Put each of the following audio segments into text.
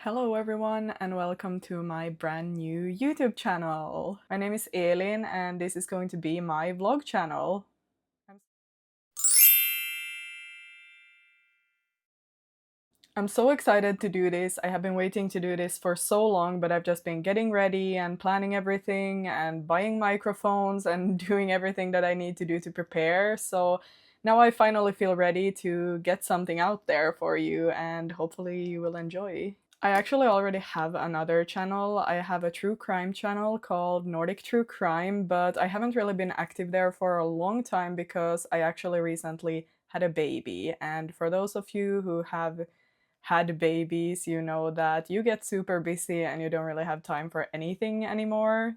Hello everyone and welcome to my brand new YouTube channel. My name is Elin and this is going to be my vlog channel. I'm so excited to do this. I have been waiting to do this for so long, but I've just been getting ready and planning everything and buying microphones and doing everything that I need to do to prepare. So now I finally feel ready to get something out there for you and hopefully you will enjoy. I actually already have another channel. I have a true crime channel called Nordic True Crime, but I haven't really been active there for a long time because I actually recently had a baby. And for those of you who have had babies, you know that you get super busy and you don't really have time for anything anymore.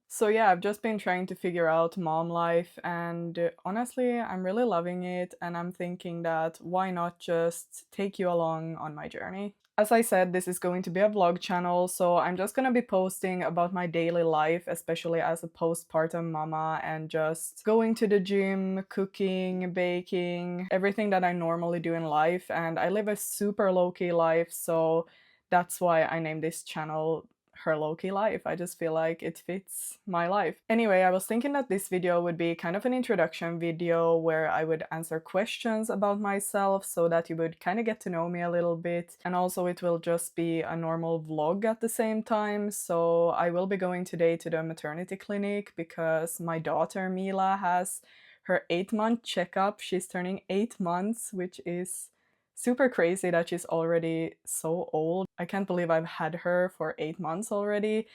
So yeah, I've just been trying to figure out mom life and honestly, I'm really loving it and I'm thinking that why not just take you along on my journey. As I said, this is going to be a vlog channel, so I'm just gonna be posting about my daily life, especially as a postpartum mama, and just going to the gym, cooking, baking, everything that I normally do in life. And I live a super low-key life, so that's why I named this channel Her Lowkey Life. I just feel like it fits my life. Anyway, I was thinking that this video would be kind of an introduction video where I would answer questions about myself so that you would kind of get to know me a little bit. And also it will just be a normal vlog at the same time. So I will be going today to the maternity clinic because my daughter Mila has her 8-month checkup. She's turning 8 months, which is super crazy that she's already so old. I can't believe I've had her for 8 months already.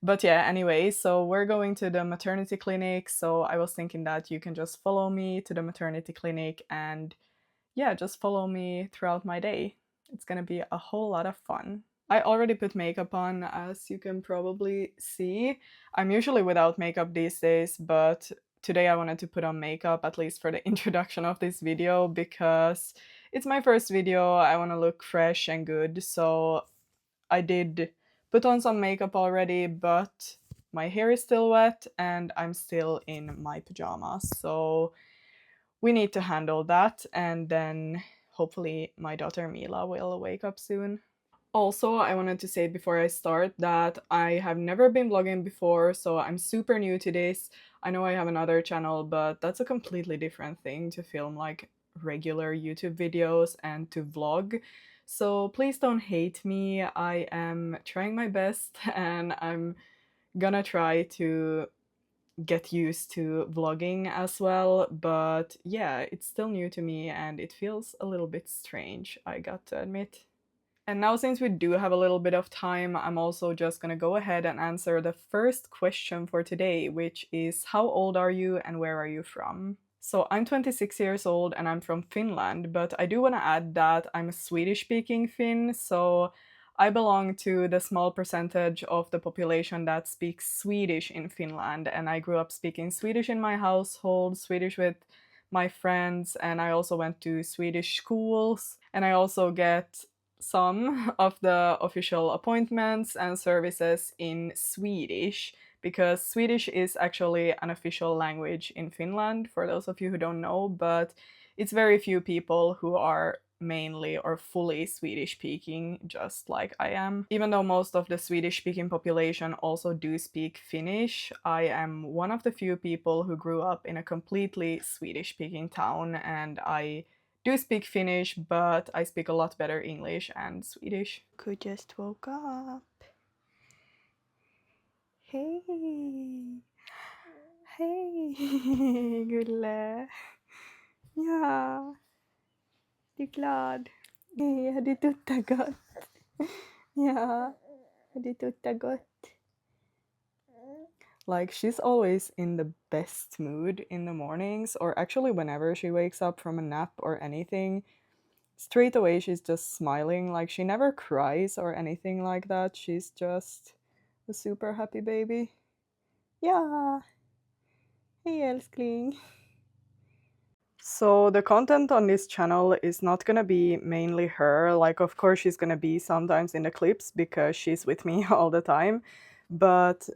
But yeah, anyway, so we're going to the maternity clinic, so I was thinking that you can just follow me to the maternity clinic and yeah, just follow me throughout my day. It's gonna be a whole lot of fun. I already put makeup on, as you can probably see. I'm usually without makeup these days, but today I wanted to put on makeup, at least for the introduction of this video, because it's my first video. I want to look fresh and good, so I did put on some makeup already, but my hair is still wet and I'm still in my pajamas, so we need to handle that, and then hopefully my daughter Mila will wake up soon. Also, I wanted to say before I start that I have never been vlogging before, so I'm super new to this. I know I have another channel, but that's a completely different thing to film like regular YouTube videos and to vlog. So please don't hate me. I am trying my best and I'm gonna try to get used to vlogging as well, but yeah, it's still new to me and it feels a little bit strange, I got to admit. And now, since we do have a little bit of time, I'm also just gonna go ahead and answer the first question for today, which is how old are you and where are you from? So I'm 26 years old and I'm from Finland, but I do want to add that I'm a Swedish-speaking Finn, so I belong to the small percentage of the population that speaks Swedish in Finland, and I grew up speaking Swedish in my household, Swedish with my friends, and I also went to Swedish schools, and I also get some of the official appointments and services in Swedish, because Swedish is actually an official language in Finland, for those of you who don't know, but it's very few people who are mainly or fully Swedish speaking, just like I am. Even though most of the Swedish speaking population also do speak Finnish, I am one of the few people who grew up in a completely Swedish speaking town, and I do speak Finnish, but I speak a lot better English and Swedish. Who just woke up? Hej! Hej! Gulle! Ja, du är glad? Har du tuttat gott? Ja, har du tuttat gott? Like, she's always in the best mood in the mornings, or actually whenever she wakes up from a nap or anything. Straight away she's just smiling, like she never cries or anything like that. She's just a super happy baby. Yeah. Hey älskling. So the content on this channel is not gonna be mainly her. Like, of course she's gonna be sometimes in the clips because she's with me all the time, but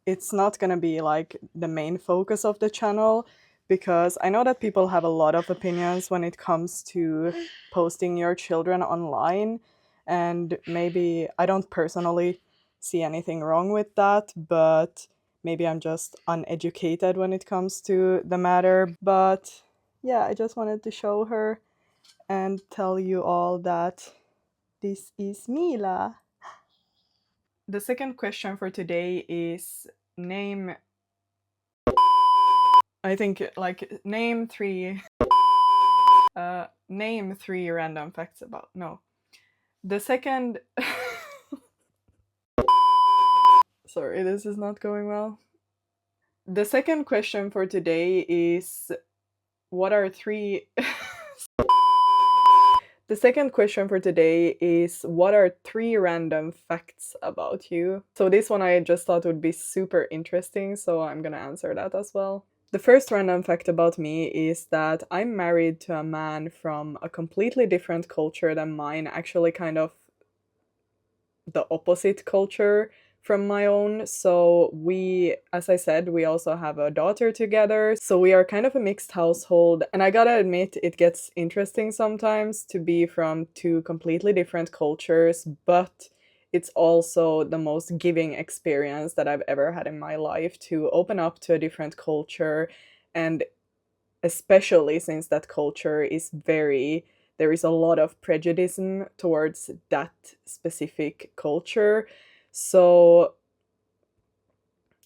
it's not gonna be like the main focus of the channel, because I know that people have a lot of opinions when it comes to posting your children online, And maybe I don't personally see anything wrong with that, but maybe I'm just uneducated when it comes to the matter. But yeah, I just wanted to show her and tell you all that this is Mila. The second question for today is name, I think, like, name three random facts about. No. The second. Sorry, this is not going well. The second question for today is what are three. The second question for today is what are three random facts about you? So this one I just thought would be super interesting, so I'm gonna answer that as well. The first random fact about me is that I'm married to a man from a completely different culture than mine, actually kind of the opposite culture from my own. So we, as I said, we also have a daughter together. So we are kind of a mixed household. And I gotta admit, it gets interesting sometimes to be from two completely different cultures, but it's also the most giving experience that I've ever had in my life to open up to a different culture, and especially since that culture is very, there is a lot of prejudice towards that specific culture. So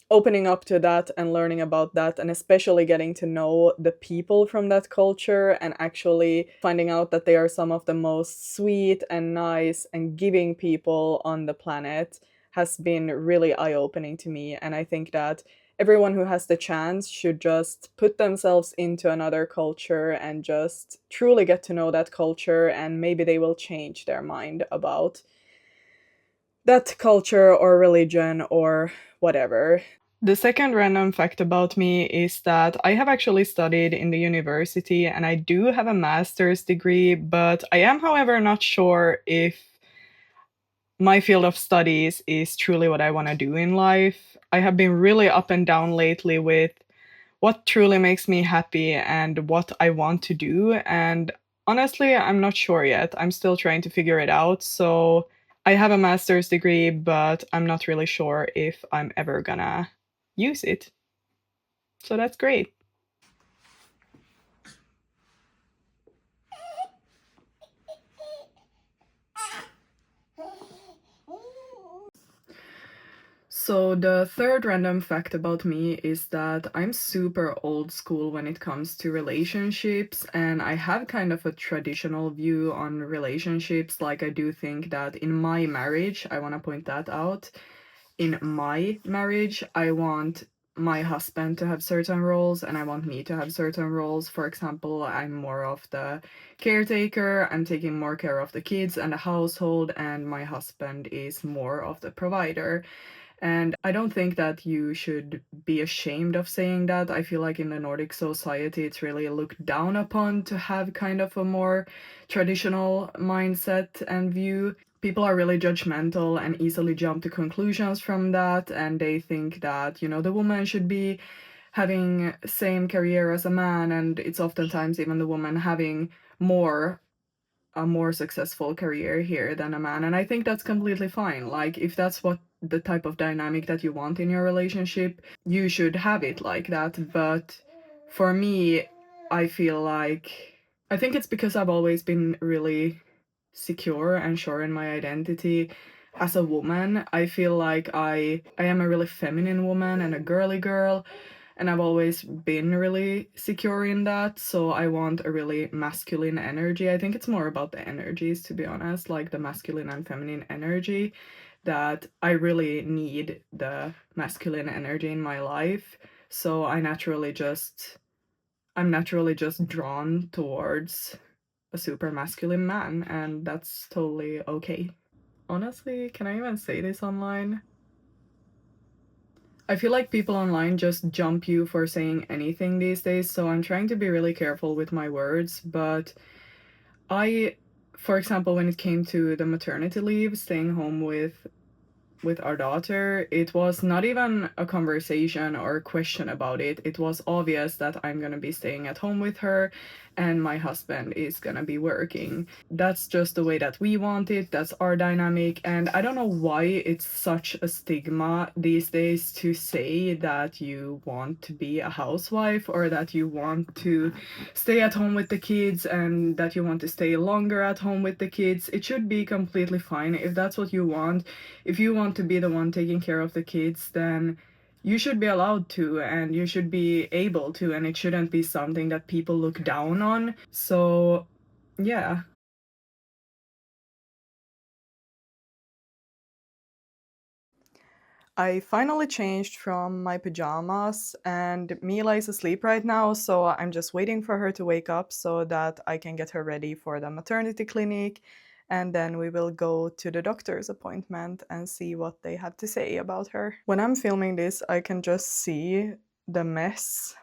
opening up to that and learning about that, and especially getting to know the people from that culture and actually finding out that they are some of the most sweet and nice and giving people on the planet, has been really eye-opening to me. And I think that everyone who has the chance should just put themselves into another culture and just truly get to know that culture, and maybe they will change their mind about that culture or religion or whatever. The second random fact about me is that I have actually studied in the university and I do have a master's degree, but I am, however, not sure if my field of studies is truly what I want to do in life. I have been really up and down lately with what truly makes me happy and what I want to do. And honestly, I'm not sure yet. I'm still trying to figure it out. So I have a master's degree, but I'm not really sure if I'm ever gonna use it. So that's great. So, the third random fact about me is that I'm super old school when it comes to relationships, and I have kind of a traditional view on relationships. Like, I do think that in my marriage, I want to point that out. In my marriage, I want my husband to have certain roles and I want me to have certain roles. For example, I'm more of the caretaker, I'm taking more care of the kids and the household, and my husband is more of the provider. And I don't think that you should be ashamed of saying that. I feel like in the Nordic society, it's really looked down upon to have kind of a more traditional mindset and view. People are really judgmental and easily jump to conclusions from that, and they think that, the woman should be having same career as a man, and it's oftentimes even the woman having more a more successful career here than a man. And I think that's completely fine. Like, if that's what the type of dynamic that you want in your relationship, you should have it like that. But for me, I feel like, I think it's because I've always been really secure and sure in my identity as a woman. I feel like I am a really feminine woman and a girly girl, and I've always been really secure in that. So I want a really masculine energy. I think it's more about the energies, to be honest, like the masculine and feminine energy, that I really need the masculine energy in my life. So I'm naturally just drawn towards a super masculine man, and that's totally okay. Honestly, can I even say this online? I feel like people online just jump you for saying anything these days, so I'm trying to be really careful with my words. But I, for example, when it came to the maternity leave, staying home with our daughter, it was not even a conversation or a question about it. It was obvious that I'm gonna be staying at home with her, and my husband is gonna be working. That's just the way that we want it, that's our dynamic, and I don't know why it's such a stigma these days to say that you want to be a housewife or that you want to stay at home with the kids and that you want to stay longer at home with the kids. It should be completely fine if that's what you want. If you want to be the one taking care of the kids, then you should be allowed to and you should be able to, and it shouldn't be something that people look down on. So, yeah. I finally changed from my pajamas, and Mila is asleep right now, so I'm just waiting for her to wake up so that I can get her ready for the maternity clinic, and then we will go to the doctor's appointment and see what they have to say about her. When I'm filming this, I can just see the mess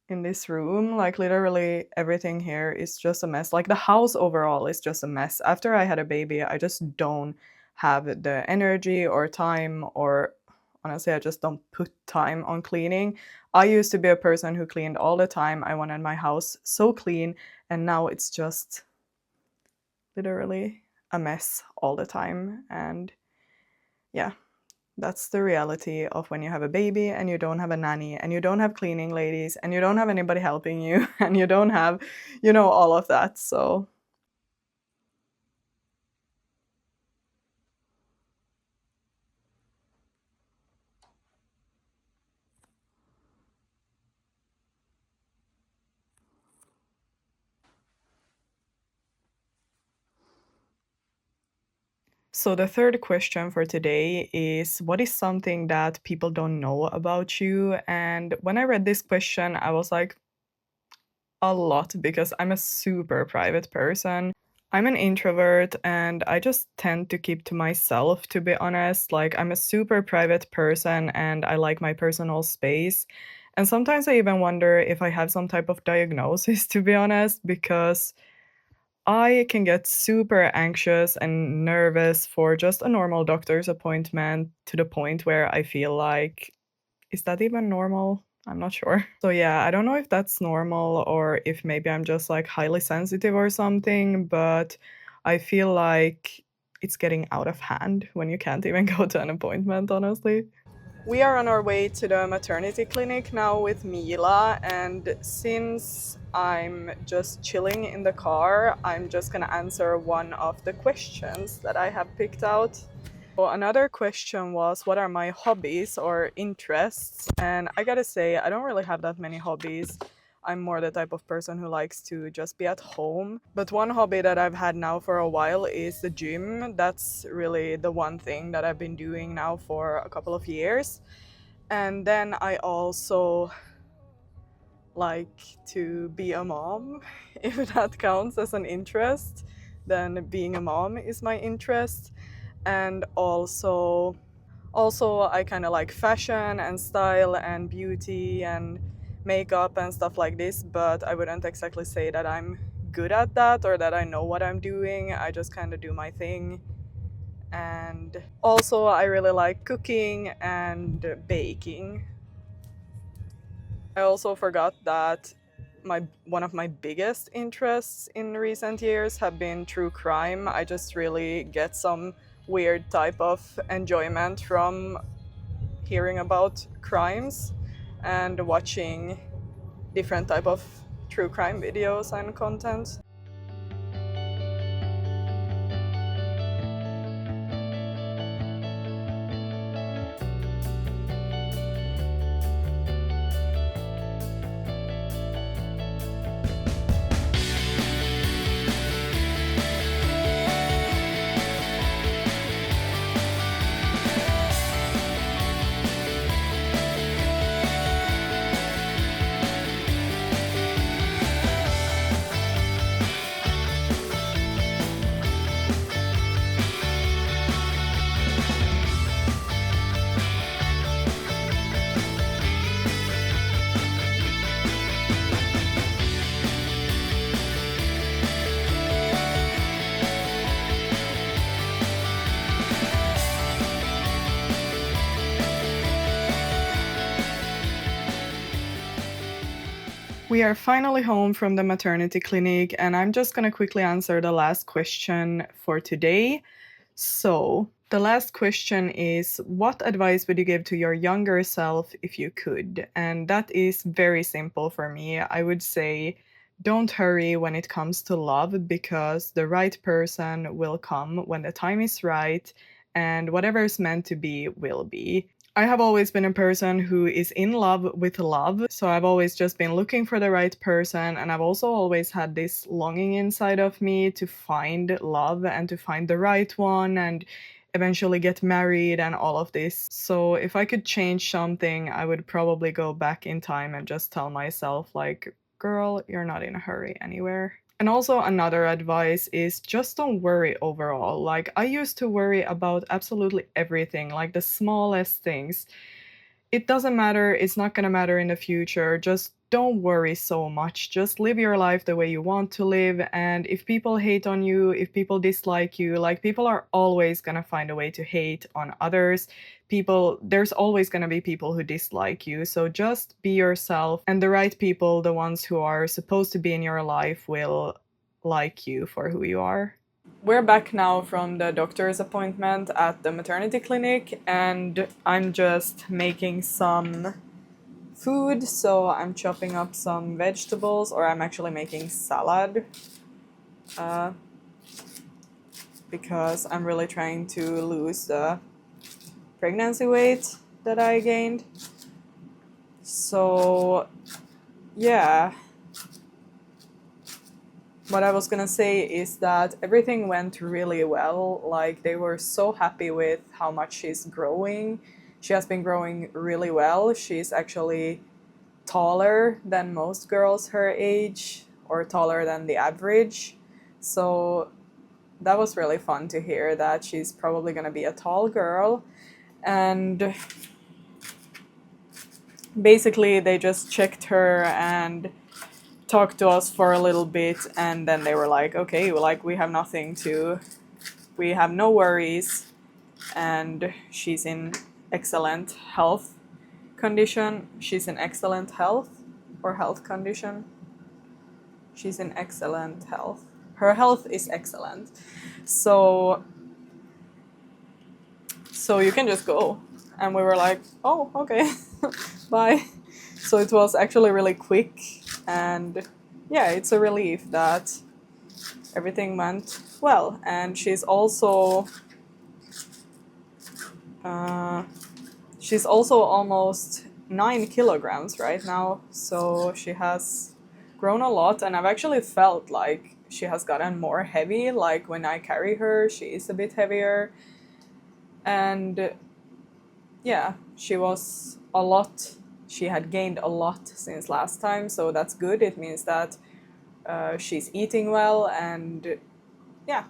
in this room. Like, literally everything here is just a mess. Like, the house overall is just a mess. After I had a baby, I just don't have the energy or time, or honestly, I just don't put time on cleaning. I used to be a person who cleaned all the time. I wanted my house so clean, and now it's just literally a mess all the time. And yeah, that's the reality of when you have a baby and you don't have a nanny and you don't have cleaning ladies and you don't have anybody helping you and you don't have, all of that. So the third question for today is, what is something that people don't know about you? And when I read this question, I was like, a lot, because I'm a super private person. I'm an introvert and I just tend to keep to myself, to be honest. Like, I'm a super private person and I like my personal space. And sometimes I even wonder if I have some type of diagnosis, to be honest, because I can get super anxious and nervous for just a normal doctor's appointment, to the point where I feel like, is that even normal? I'm not sure. So yeah, I don't know if that's normal or if maybe I'm just like highly sensitive or something, but I feel like it's getting out of hand when you can't even go to an appointment, honestly. We are on our way to the maternity clinic now with Mila, and since I'm just chilling in the car, I'm just gonna answer one of the questions that I have picked out. So another question was, what are my hobbies or interests? And I gotta say, I don't really have that many hobbies. I'm more the type of person who likes to just be at home. But one hobby that I've had now for a while is the gym. That's really the one thing that I've been doing now for a couple of years. And then I also like to be a mom. If that counts as an interest, then being a mom is my interest. And also I kind of like fashion and style and beauty and makeup and stuff like this, but I wouldn't exactly say that I'm good at that or that I know what I'm doing. I just kind of do my thing. And also I really like cooking and baking. I also forgot that one of my biggest interests in recent years have been true crime. I just really get some weird type of enjoyment from hearing about crimes and watching different type of true crime videos and content. We are finally home from the maternity clinic, and I'm just gonna quickly answer the last question for today. So, the last question is, what advice would you give to your younger self if you could? And that is very simple for me. I would say, don't hurry when it comes to love because the right person will come when the time is right, and whatever is meant to be will be. I have always been a person who is in love with love, so I've always just been looking for the right person, and I've also always had this longing inside of me to find love and to find the right one and eventually get married and all of this. So if I could change something, I would probably go back in time and just tell myself, like, girl, you're not in a hurry anywhere. And also, another advice is just don't worry overall. Like, I used to worry about absolutely everything, like the smallest things. It doesn't matter, it's not gonna matter in the future. Just don't worry so much. Just live your life the way you want to live. And if people hate on you, if people dislike you, like, people are always gonna find a way to hate on others. There's always gonna be people who dislike you. So just be yourself, and the right people, the ones who are supposed to be in your life, will like you for who you are. We're back now from the doctor's appointment at the maternity clinic, and I'm just making some food. So I'm chopping up some vegetables, or I'm actually making salad uh, because I'm really trying to lose the pregnancy weight that I gained. So, yeah. What I was gonna say is that everything went really well. Like, they were so happy with how much she's growing. She has been growing really well. She's actually taller than most girls her age, or taller than the average. So that was really fun to hear that she's probably gonna be a tall girl. And basically, they just checked her and talked to us for a little bit, and then they were like, okay, like, we have no worries, and she's in excellent health condition. She's in excellent health, or health condition. She's in excellent health. Her health is excellent. So you can just go. And we were like, oh, okay, bye. So it was actually really quick, and yeah, it's a relief that everything went well. And uh, she's also almost 9 kilograms right now, so she has grown a lot, and I've actually felt like she has gotten more heavy. Like, when I carry her, she is a bit heavier, and yeah, she had gained a lot since last time, so that's good. It means that she's eating well, and yeah,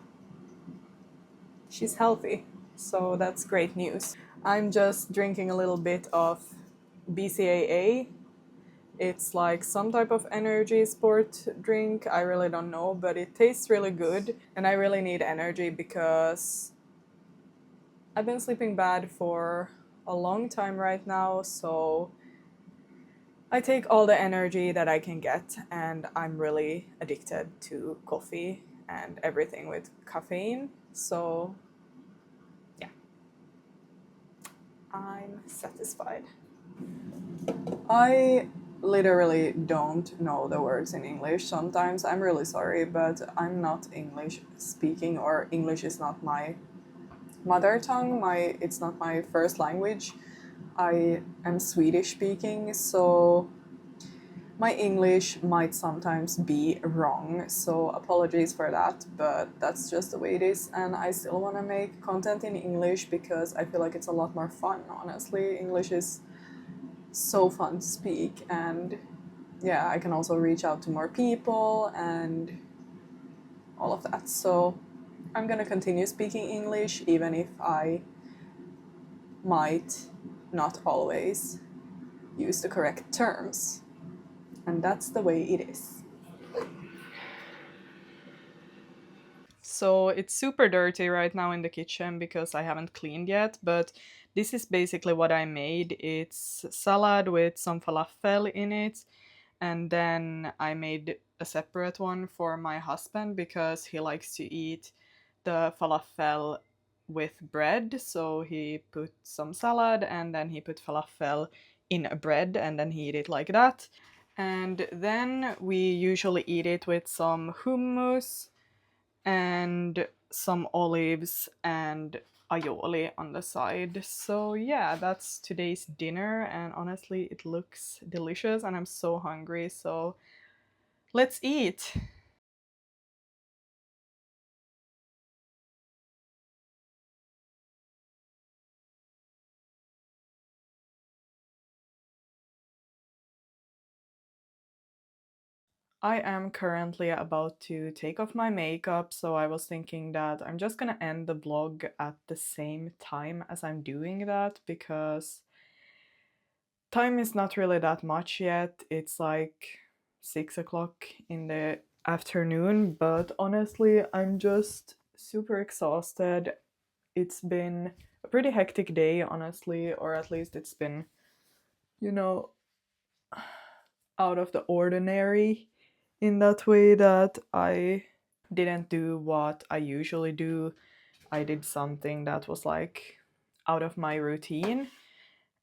she's healthy. So that's great news. I'm just drinking a little bit of BCAA. It's like some type of energy sport drink. I really don't know, but it tastes really good. And I really need energy because I've been sleeping bad for a long time right now. So I take all the energy that I can get, and I'm really addicted to coffee and everything with caffeine. So yeah, I'm satisfied. I literally don't know the words in English sometimes. I'm really sorry, but I'm not English speaking, or English is not my mother tongue. It's not my first language. I am Swedish speaking, so my English might sometimes be wrong, so apologies for that, but that's just the way it is. And I still want to make content in English because I feel like it's a lot more fun, honestly. English is so fun to speak, and yeah, I can also reach out to more people and all of that. So I'm gonna continue speaking English, even if I might not always use the correct terms. And that's the way it is. So it's super dirty right now in the kitchen because I haven't cleaned yet, but this is basically what I made. It's salad with some falafel in it, and then I made a separate one for my husband because he likes to eat the falafel with bread. So he put some salad and then he put falafel in a bread and then he eat it like that. And then we usually eat it with some hummus and some olives and aioli on the side. So yeah, that's today's dinner, and honestly it looks delicious and I'm so hungry, so let's eat. I am currently about to take off my makeup, so I was thinking that I'm just gonna end the vlog at the same time as I'm doing that because time is not really that much yet. It's like 6 o'clock in the afternoon, but honestly, I'm just super exhausted. It's been a pretty hectic day, honestly, or at least it's been, you know, out of the ordinary in that way that I didn't do what I usually do. I did something that was like out of my routine,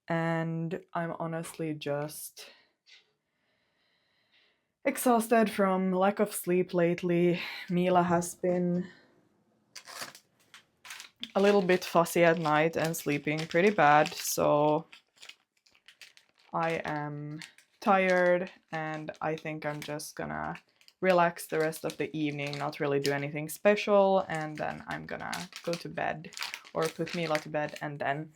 and I'm honestly just exhausted from lack of sleep lately. Mila has been a little bit fussy at night and sleeping pretty bad, so I am tired and I think I'm just gonna relax the rest of the evening, not really do anything special, and then I'm gonna go to bed or put Mila to bed and then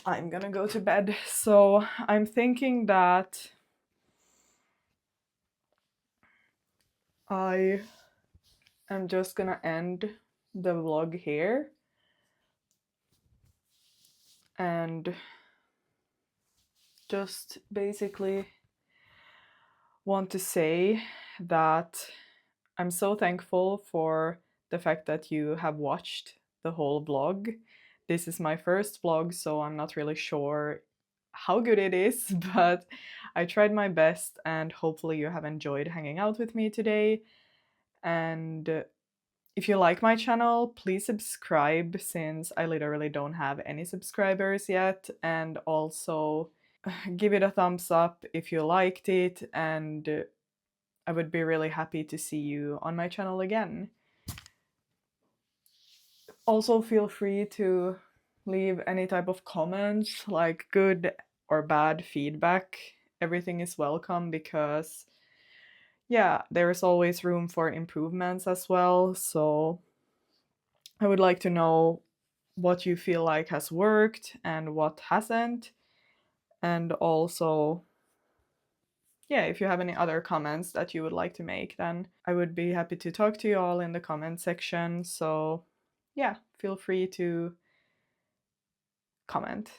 I'm gonna go to bed. So I'm thinking that I am just gonna end the vlog here and just basically want to say that I'm so thankful for the fact that you have watched the whole vlog. This is my first vlog, so I'm not really sure how good it is, but I tried my best and hopefully you have enjoyed hanging out with me today. And if you like my channel, please subscribe since I literally don't have any subscribers yet, and also give it a thumbs up if you liked it, and I would be really happy to see you on my channel again. Also, feel free to leave any type of comments, like good or bad feedback. Everything is welcome because, yeah, there's always room for improvements as well. So I would like to know what you feel like has worked and what hasn't. And also, yeah, if you have any other comments that you would like to make, then I would be happy to talk to you all in the comment section. So, yeah, feel free to comment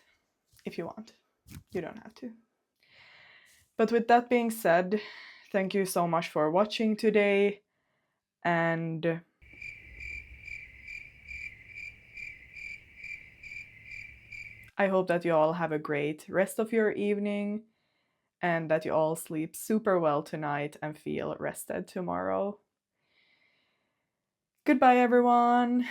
if you want. You don't have to. But with that being said, thank you so much for watching today, and I hope that you all have a great rest of your evening and that you all sleep super well tonight and feel rested tomorrow. Goodbye, everyone!